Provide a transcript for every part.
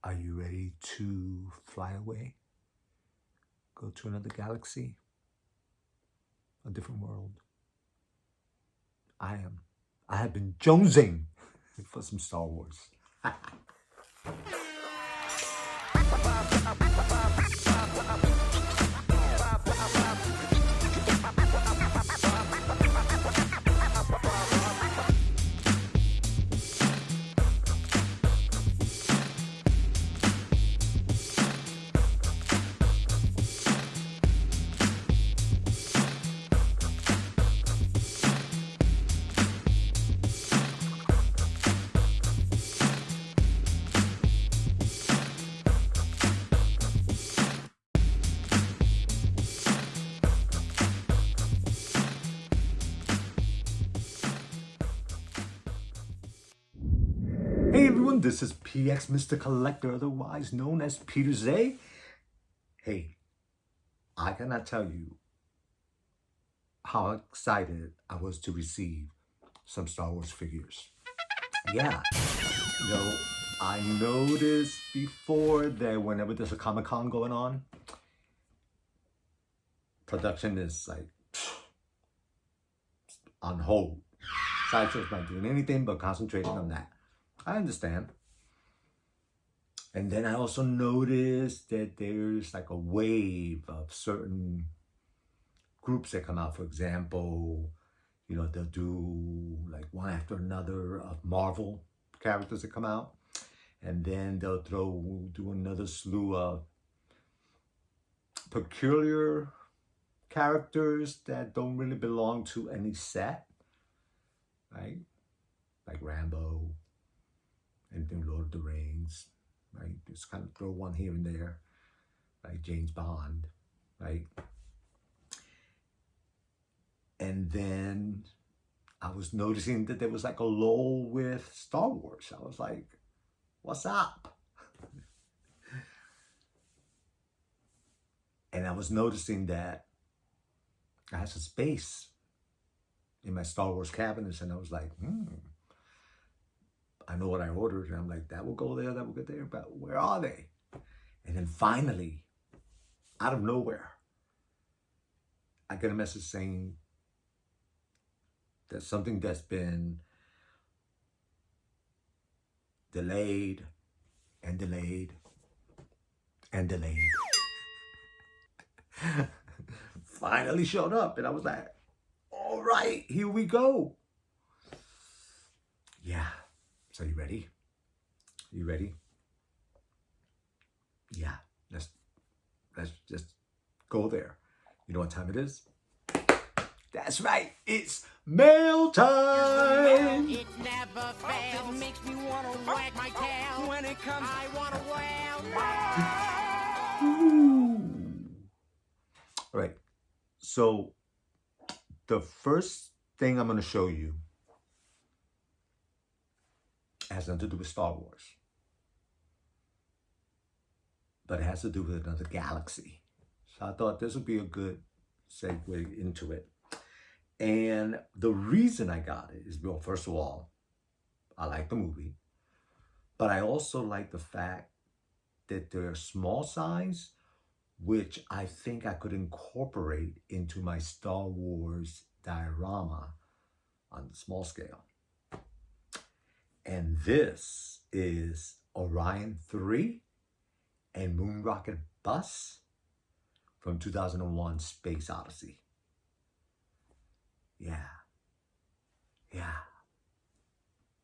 Are you ready to fly away? Go to another galaxy? A different world? I am. I have been jonesing for some Star Wars. Hey everyone, this is PX Mr. Collector, otherwise known as Peter Zay. Hey, I cannot tell you how excited I was to receive some Star Wars figures. Yeah, I noticed before that whenever there's a Comic-Con going on, production is like on hold. Sideshow's not doing anything but concentrating on that. I understand. And then I also noticed that there's like a wave of certain groups that come out. For example, they'll do like one after another of Marvel characters that come out. And then they'll do another slew of peculiar characters that don't really belong to any set, right? Like Rambo, anything Lord of the Rings, right? Just kind of throw one here and there, like James Bond, right? And then I was noticing that there was like a lull with Star Wars. I was like, what's up? And I was noticing that I had some space in my Star Wars cabinets, and I was like, I know what I ordered, and I'm like, that will go there, that will go there, but where are they? And then finally, out of nowhere, I get a message saying that something that's been delayed and delayed and delayed finally showed up, and I was like, all right, here we go. Yeah. So you ready? You ready? Yeah. Let's just go there. You know what time it is? That's right. It's mail time. It never fails. It makes me want to wag my tail. When it comes, I want to wail. All right. So the first thing I'm going to show you has nothing to do with Star Wars, but it has to do with another galaxy. So I thought this would be a good segue into it. And the reason I got it is, well, first of all, I like the movie, but I also like the fact that they're small size, which I think I could incorporate into my Star Wars diorama on the small scale. And this is Orion 3 and Moon Rocket Bus from 2001 Space Odyssey. Yeah.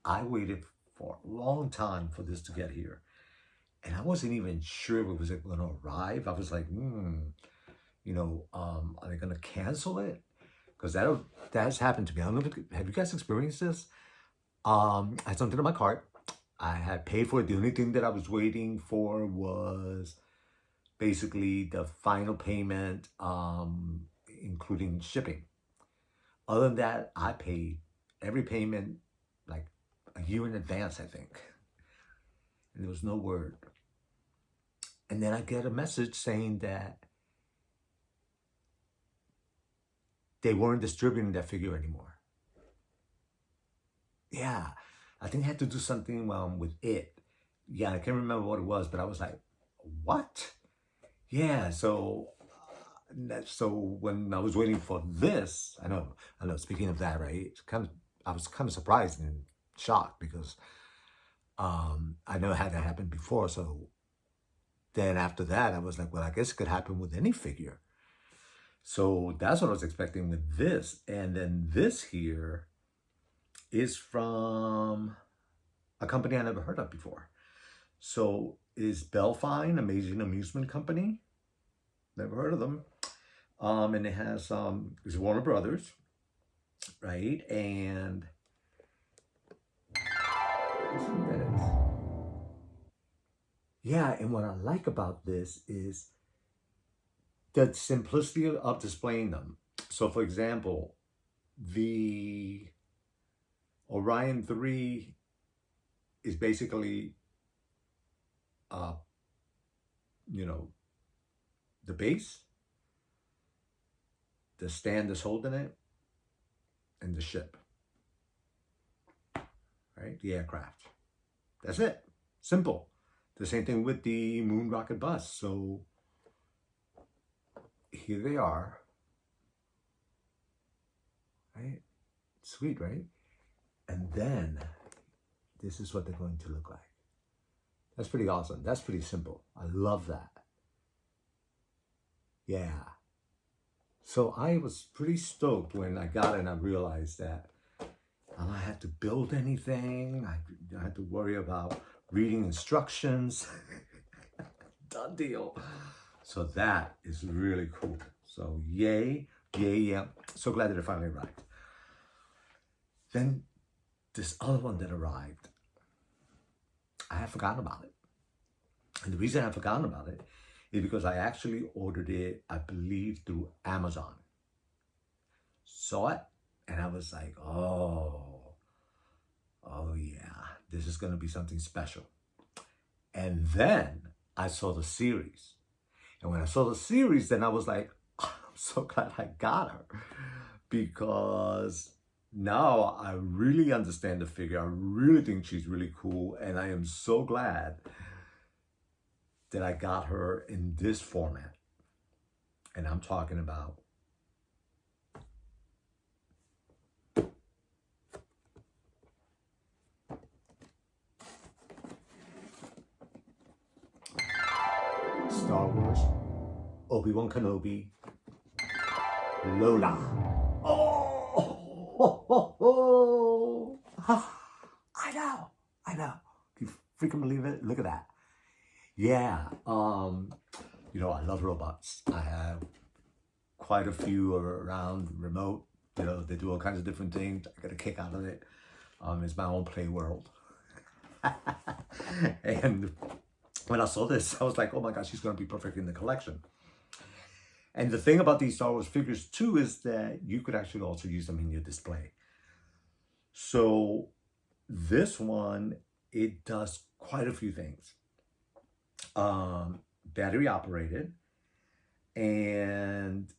I waited for a long time for this to get here. And I wasn't even sure if it was going to arrive. I was like, are they going to cancel it? Because that has happened to me. I don't know have you guys experienced this? I had something in my cart. I had paid for it. The only thing that I was waiting for was basically the final payment, including shipping. Other than that, I paid every payment like a year in advance, I think. And there was no word. And then I get a message saying that they weren't distributing that figure anymore. Yeah, I think I had to do something with it. Yeah, I can't remember what it was, but I was like, what? Yeah, so when I was waiting for this, I know. Speaking of that, right? I was kind of surprised and shocked because I know it had that happen before. So then after that, I was like, well, I guess it could happen with any figure. So that's what I was expecting with this, and then this here is from a company I never heard of before. So is Belfine Amazing Amusement Company? Never heard of them. And it has it's Warner Brothers, right? And let's see what that is. Yeah, and what I like about this is the simplicity of displaying them. So, for example, the Orion 3 is basically, uh, you know, the base, the stand that's holding it, and the ship, right? The aircraft. That's it. Simple. The same thing with the moon rocket bus. So here they are, right? Sweet, right? And then this is what they're going to look like. That's pretty awesome. That's pretty simple. I love that. Yeah. So I was pretty stoked when I got it and I realized that I don't have to build anything. I don't have to worry about reading instructions. Done deal. So that is really cool. So yay, yay, yeah. So glad that it finally arrived. Then this other one that arrived, I had forgotten about it. And the reason I forgotten about it is because I actually ordered it, I believe, through Amazon. Saw it, and I was like, oh yeah, this is going to be something special. And then I saw the series. And when I saw the series, then I was like, oh, I'm so glad I got her. Because now I really understand the figure. I really think she's really cool. And I am so glad that I got her in this format. And I'm talking about Star Wars, Obi-Wan Kenobi, Lola. Oh, I know. Can you freaking believe it? Look at that. Yeah, you know, I love robots. I have quite a few around remote. You know, they do all kinds of different things. I get a kick out of it. It's my own play world. And when I saw this, I was like, oh my gosh, she's going to be perfect in the collection. And the thing about these Star Wars figures too is that you could actually also use them in your display. So this one, it does quite a few things. Battery operated, and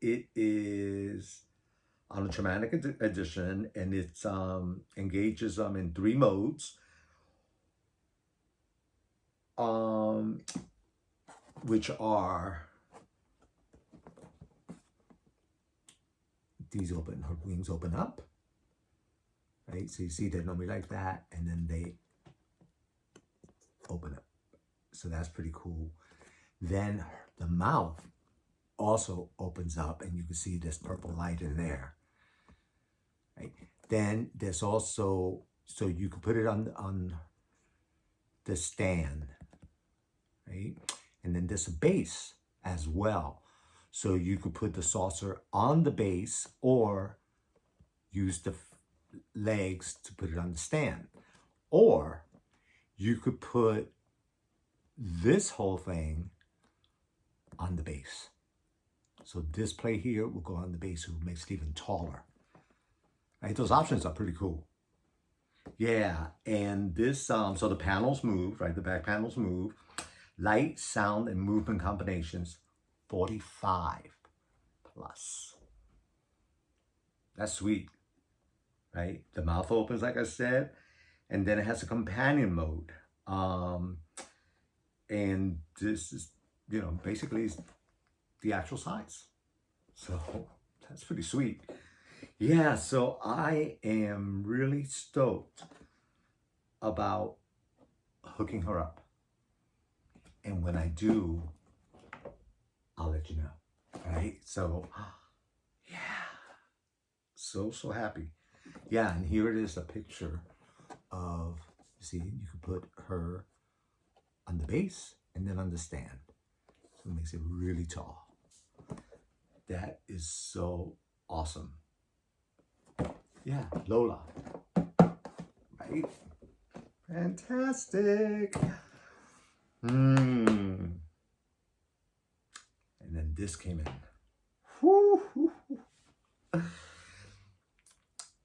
it is on a traumatic edition, and it engages them in 3 modes, which are these open, her wings open up, right? So you see they're normally like that, and then they open up. So that's pretty cool. Then the mouth also opens up, and you can see this purple light in there, right? Then there's also, so you can put it on the stand, right? And then there's a base as well. So you could put the saucer on the base or use the legs to put it on the stand. Or you could put this whole thing on the base. So this plate here will go on the base, which makes it even taller. Right? Those options are pretty cool. Yeah, and this, so the panels move, right? The back panels move. Light, sound, and movement combinations, 45 plus. That's sweet, right? The mouth opens, like I said, And then it has a companion mode. And this is, you know, basically the actual size. So that's pretty sweet. Yeah, so I am really stoked about hooking her up. And when I do, I'll let you know. Right? So, yeah. So happy. Yeah, and here it is, a picture of, see, you can put her on the base and then on the stand. So it makes it really tall. That is so awesome. Yeah, Lola. Right? Fantastic. And then this came in. Whew.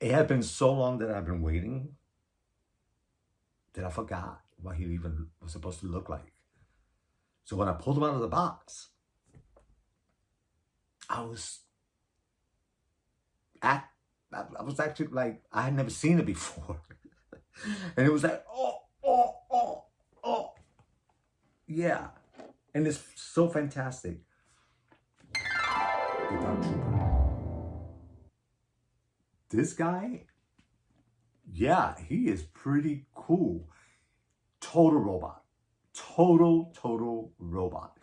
It had been so long that I've been waiting that I forgot what he even was supposed to look like. So when I pulled him out of the box, I was actually like, I had never seen it before. And it was like, oh. Yeah. And it's so fantastic. The Dark Trooper. This guy, yeah, he is pretty cool. Total robot. Total robot.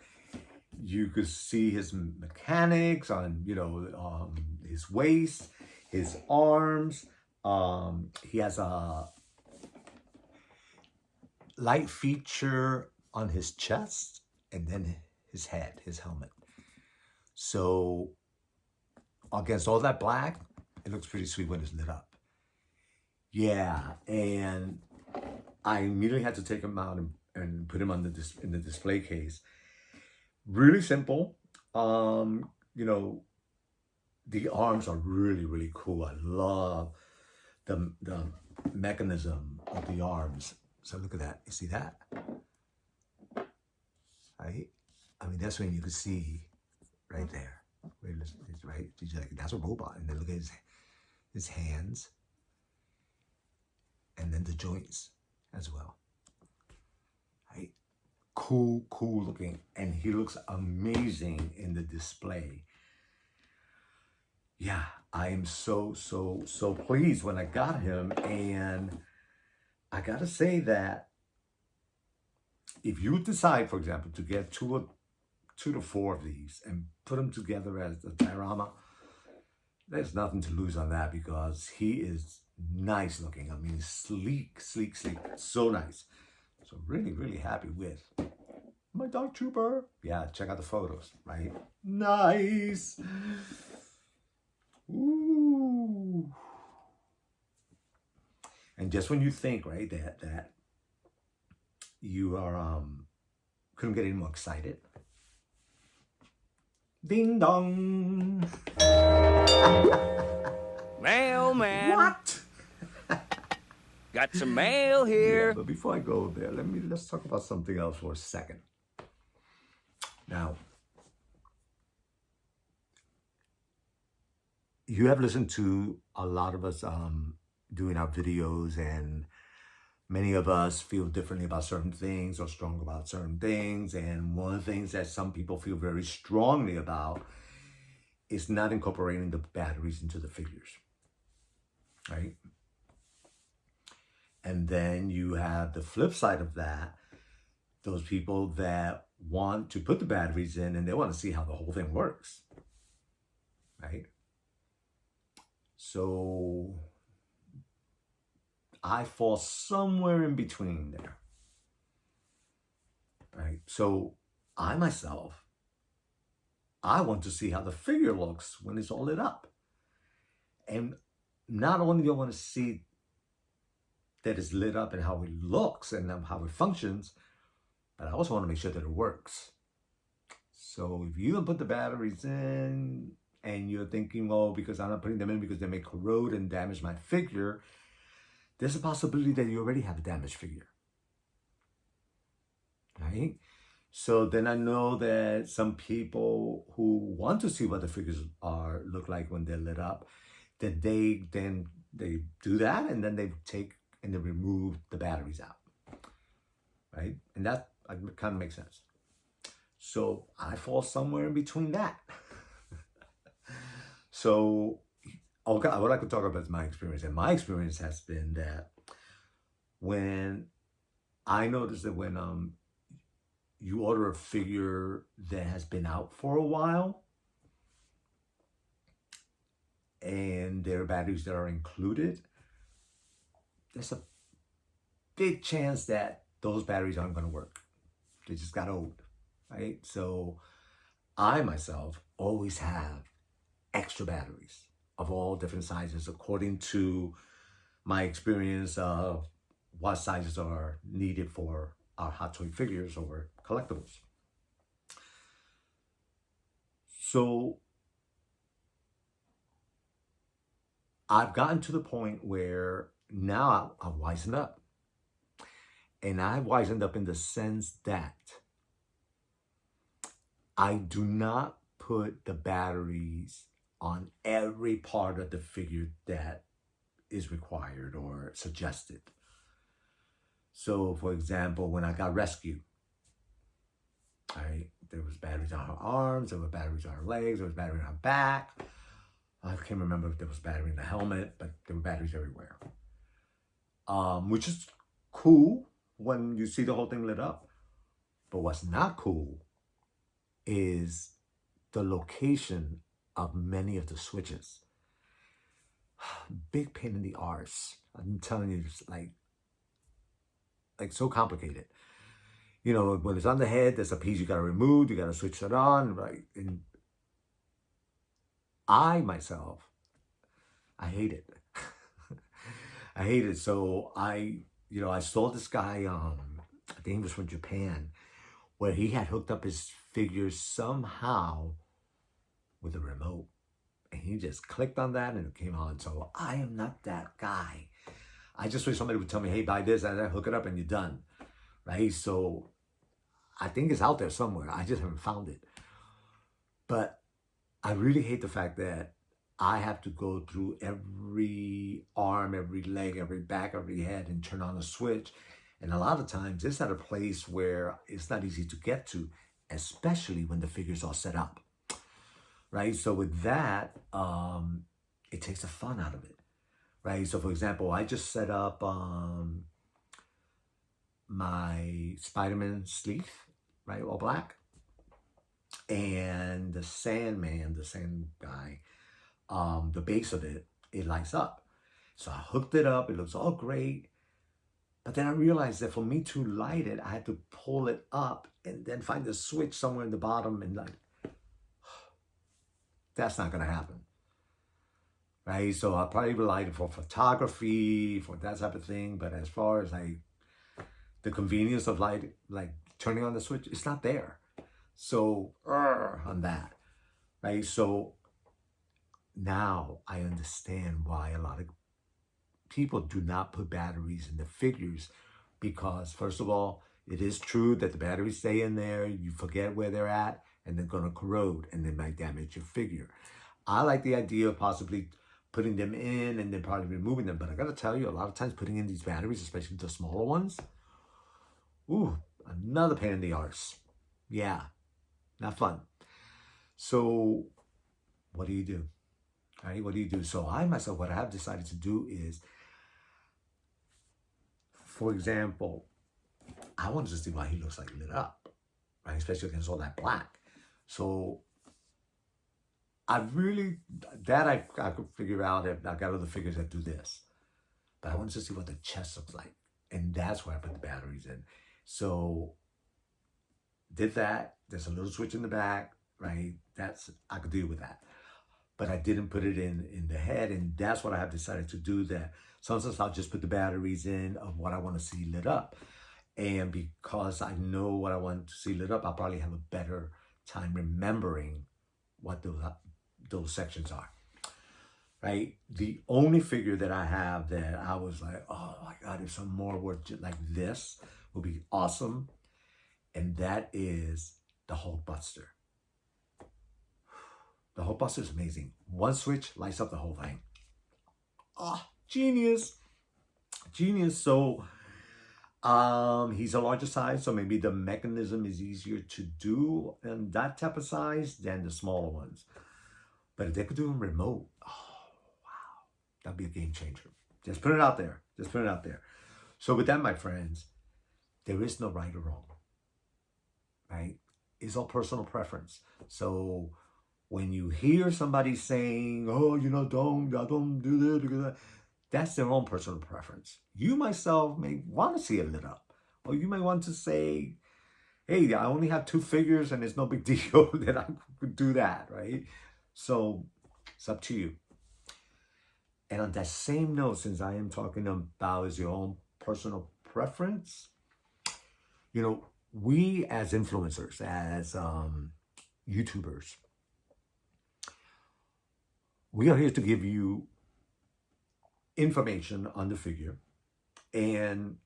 You could see his mechanics on, you know, his waist, his arms. He has a light feature on his chest and then his head, his helmet. So against all that black, it looks pretty sweet when it's lit up. Yeah, and I immediately had to take him out and put him on in the display case. Really simple. You know, the arms are really cool. I love the mechanism of the arms. So look at that. You see that? Right? I mean, that's when you can see right there. Right? That's a robot. And then look at his hands. And then the joints as well. Right? Cool looking. And he looks amazing in the display. Yeah, I am so pleased when I got him. And I gotta say that if you decide, for example, to get two to four of these and put them together as a diorama, there's nothing to lose on that because he is nice looking. I mean, sleek, so nice. So really happy with my Dark Trooper. Yeah, check out the photos, right? Nice. Ooh. And just when you think, right, that you are couldn't get any more excited. Ding dong. Mailman. What? Got some mail here. Yeah, but before I go there, let's talk about something else for a second. Now, you have listened to a lot of us doing our videos, and many of us feel differently about certain things or strong about certain things. And one of the things that some people feel very strongly about is not incorporating the batteries into the figures, right? And then you have the flip side of that, those people that want to put the batteries in and they want to see how the whole thing works, right? So I fall somewhere in between there, right? So I myself, I want to see how the figure looks when it's all lit up. And not only do I want to see that it's lit up and how it looks and how it functions, but I also want to make sure that it works. So if you don't put the batteries in and you're thinking, oh, because I'm not putting them in because they may corrode and damage my figure, there's a possibility that you already have a damaged figure, right? So then I know that some people who want to see what the figures look like when they're lit up, that they do that, and then they take and then remove the batteries out, right? And that kind of makes sense. So I fall somewhere in between that. So what I could talk about is my experience. And my experience has been that when I noticed that when you order a figure that has been out for a while and there are batteries that are included, there's a big chance that those batteries aren't going to work. They just got old, right? So I myself always have extra batteries of all different sizes according to my experience of what sizes are needed for our hot toy figures or collectibles. So I've gotten to the point where now I've wisened up. And I've wisened up in the sense that I do not put the batteries on every part of the figure that is required or suggested. So, for example, when I got rescued, there was batteries on her arms, there were batteries on her legs, there was battery on her back. I can't remember if there was battery in the helmet, but there were batteries everywhere. Which is cool when you see the whole thing lit up. But what's not cool is the location of many of the switches. Big pain in the arse. I'm telling you, it's like so complicated. You know, when it's on the head, there's a piece you got to remove, you got to switch it on, right? And I myself, I hate it. I hate it. So I saw this guy, I think he was from Japan, where he had hooked up his figures somehow with a remote. And he just clicked on that and it came on. So I am not that guy. I just wish somebody would tell me, hey, buy this and then hook it up and you're done. Right? So I think it's out there somewhere. I just haven't found it. But I really hate the fact that I have to go through every arm, every leg, every back, every head and turn on a switch. And a lot of times it's at a place where it's not easy to get to, especially when the figure's all set up. Right? So with that, it takes the fun out of it. Right? So for example, I just set up my Spider-Man sleeve, right? All black. And the Sandman, the sand guy, the base of it lights up. So I hooked it up. It looks all great. But then I realized that for me to light it, I had to pull it up and then find the switch somewhere in the bottom and that's not going to happen. Right? So I'll probably light it for photography, for that type of thing. But as far as the convenience of turning on the switch, it's not there. So on that, right? So now I understand why a lot of people do not put batteries in the figures, because first of all, it is true that the batteries stay in there, you forget where they're at, and they're gonna corrode and they might damage your figure. I like the idea of possibly putting them in and then probably removing them, but I gotta tell you, a lot of times putting in these batteries, especially the smaller ones, another pain in the arse. Yeah, not fun. So what do you do? Right? What do you do? So I myself, what I have decided to do is, for example, I wanted to see why he looks like lit up, right? Especially against all that black. So I could figure out if I got other figures that do this. But I wanted to see what the chest looks like. And that's where I put the batteries in. So did that. There's a little switch in the back, right? I could deal with that. But I didn't put it in the head, and that's what I have decided to do. That sometimes I'll just put the batteries in of what I want to see lit up. And because I know what I want to see lit up, I'll probably have a better time remembering what those sections are. Right? The only figure that I have that I was like, oh my God, if some more were like this, would be awesome. And that is the Hulkbuster. The Hulkbuster is amazing. One switch lights up the whole thing. Oh, genius. Genius. So he's a larger size, so maybe the mechanism is easier to do in that type of size than the smaller ones. But if they could do them remote, oh wow, that'd be a game changer. Just put it out there. Just put it out there. So with that, my friends, there is no right or wrong, right? It's all personal preference. So when you hear somebody saying, "Oh, don't do this because that's their own personal preference." You myself may want to see it lit up, or you may want to say, "Hey, I only have 2 figures, and it's no big deal that I could do that," right? So it's up to you. And on that same note, since I am talking about is your own personal preference, we as influencers, as YouTubers, we are here to give you information on the figure. And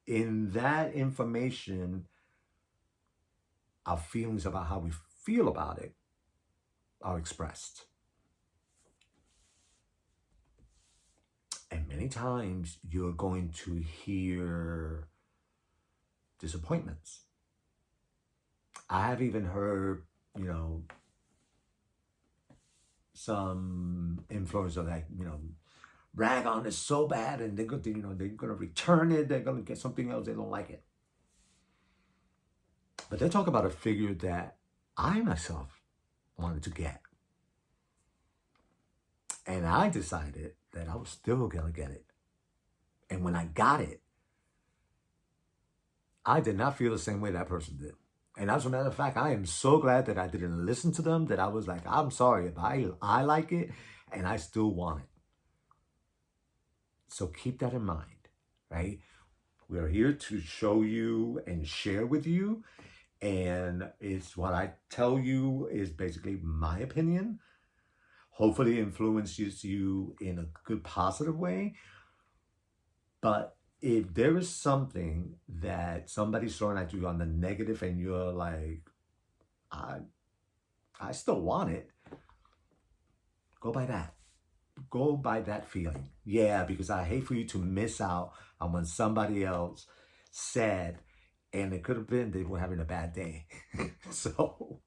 in that information, our feelings about how we feel about it are expressed. And many times you're going to hear disappointments. I have even heard, some influencers that, rag on it so bad, and they're going to, they're going to return it. They're going to get something else. They don't like it. But they talk about a figure that I myself wanted to get. And I decided that I was still going to get it. And when I got it, I did not feel the same way that person did. And as a matter of fact, I am so glad that I didn't listen to them, that I was like, I'm sorry, if I like it and I still want it. So keep that in mind, right? We're here to show you and share with you. And it's what I tell you is basically my opinion. Hopefully influences you in a good, positive way. But if there is something that somebody's throwing at you on the negative and you're like, I still want it, go by that. Go by that feeling. Yeah, because I hate for you to miss out on when somebody else said, and it could have been they were having a bad day. So,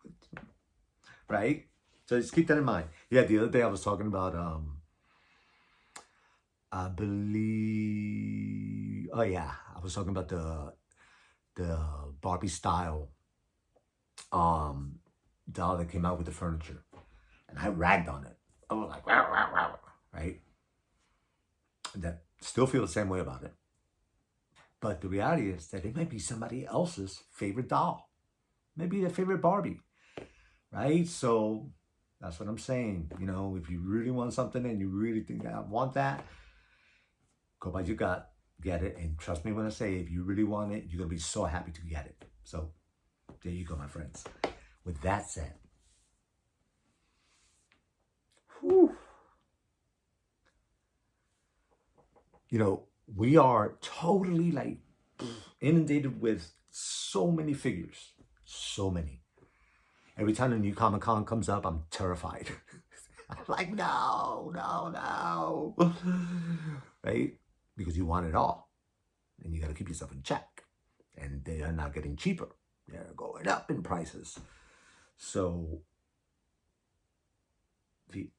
right? So just keep that in mind. Yeah, the other day I was talking about, I believe, oh yeah, I was talking about the Barbie style doll that came out with the furniture. And I ragged on it. I was like, wow, wow, wow, right? And that still feel the same way about it. But the reality is that it might be somebody else's favorite doll. Maybe their favorite Barbie, right? So that's what I'm saying. If you really want something and you really think I want that, go by your gut, get it. And trust me when I say, if you really want it, you're going to be so happy to get it. So there you go, my friends. With that said, whew, we are totally like inundated with so many figures. So many. Every time a new Comic-Con comes up, I'm terrified. I'm like, no. Right? Because you want it all. And you got to keep yourself in check. And they are not getting cheaper. They're going up in prices. So the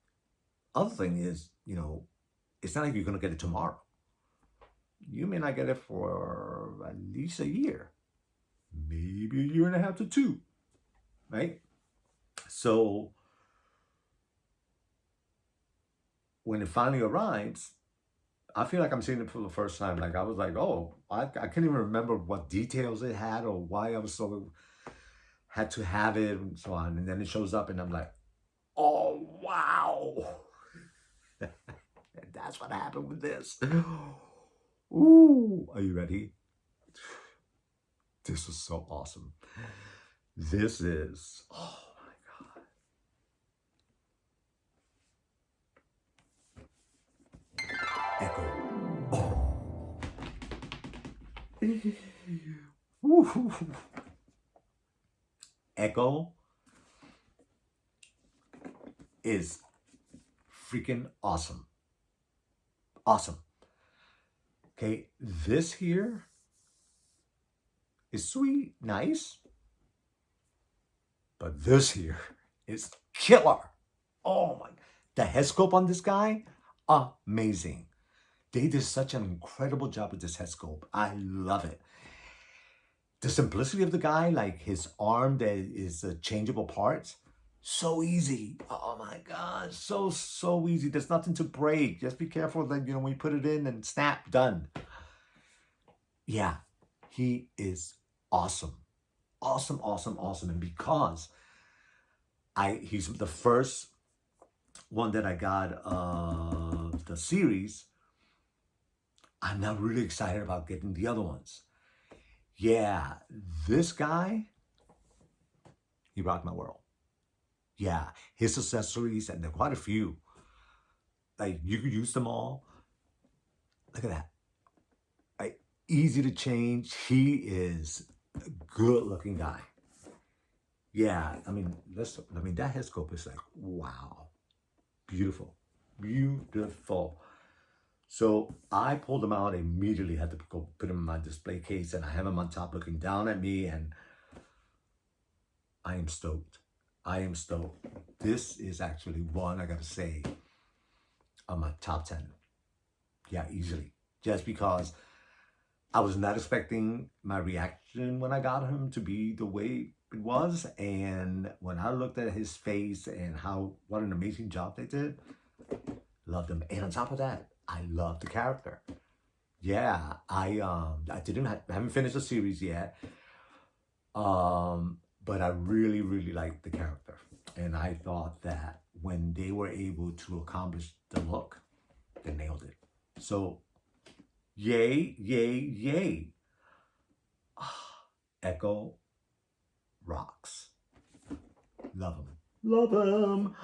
other thing is, it's not like you're going to get it tomorrow. You may not get it for at least a year. Maybe a year and a half to 2. Right? So when it finally arrives, I feel like I'm seeing it for the first time. Like I was like, oh, I can't even remember what details it had or why I was so had to have it and so on. And then it shows up and I'm like, oh, wow. And that's what happened with this. Ooh, are you ready? This is so awesome. This is, oh my God. Echo. Oh. Echo is freaking awesome. Awesome. Okay, this here is sweet, nice, but this here is killer. Oh my, the head sculpt on this guy, amazing. They did such an incredible job with this head sculpt. I love it. The simplicity of the guy, like his arm that is changeable parts, so easy. Oh my God, so easy. There's nothing to break. Just be careful that, when you put it in and snap, done. Yeah, he is awesome. Awesome, awesome, awesome. And because he's the first one that I got of the series, I'm now really excited about getting the other ones. Yeah, this guy, he rocked my world. Yeah, his accessories, and there are quite a few. Like, you could use them all. Look at that. Like, easy to change. He is a good-looking guy. Yeah, I mean, that head sculpt is like, wow. Beautiful. Beautiful. So I pulled them out immediately, had to go put them in my display case, and I have them on top looking down at me, and I am stoked. I am stoked. This is actually one, I gotta say, on my top 10. Yeah, easily. Just because I was not expecting my reaction when I got him to be the way it was. And when I looked at his face and what an amazing job they did, loved him. And on top of that, I love the character. Yeah, I haven't finished the series yet. But I really, really liked the character. And I thought that when they were able to accomplish the look, they nailed it. So, yay, yay, yay. Echo rocks. Love him. Love him.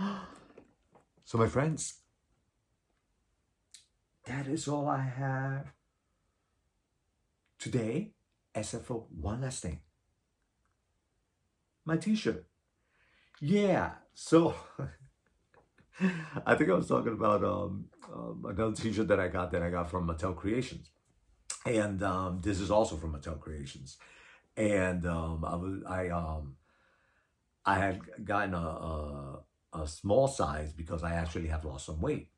So, my friends, that is all I have today, except for one last thing. My t-shirt. Yeah, so I think I was talking about another t-shirt that I got from Mattel Creations. And this is also from Mattel Creations. And I had gotten a small size because I actually have lost some weight.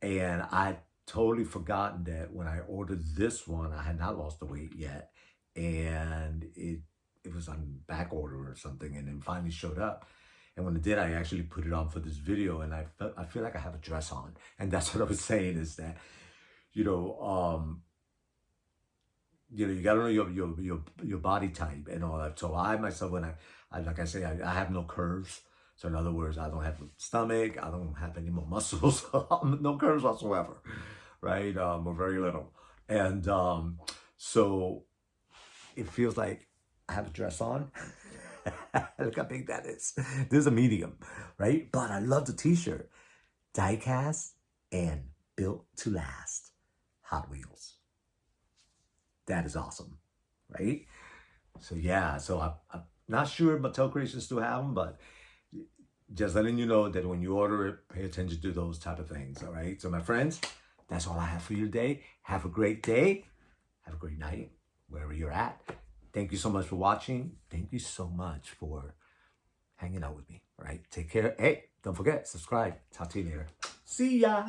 And I totally forgotten that when I ordered this one, I had not lost the weight yet. And it was on back order or something, and then finally showed up. And when it did, I actually put it on for this video, and I feel like I have a dress on. And that's what I was saying, is that, you gotta know your body type and all that. So I myself, when I like I say, I have no curves. So in other words, I don't have a stomach, I don't have any more muscles, no curves whatsoever, right? Or very little. And so it feels like I have a dress on. Look how big that is. This is a medium, right? But I love the t-shirt. Die-cast and built to last. Hot Wheels. That is awesome, right? So yeah, so I'm not sure if Mattel Creations still have them, but just letting you know that when you order it, pay attention to those type of things, all right? So my friends, that's all I have for you today. Have a great day. Have a great night, wherever you're at. Thank you so much for watching. Thank you so much for hanging out with me, all right? Take care. Hey, don't forget, subscribe. Talk to you later. See ya.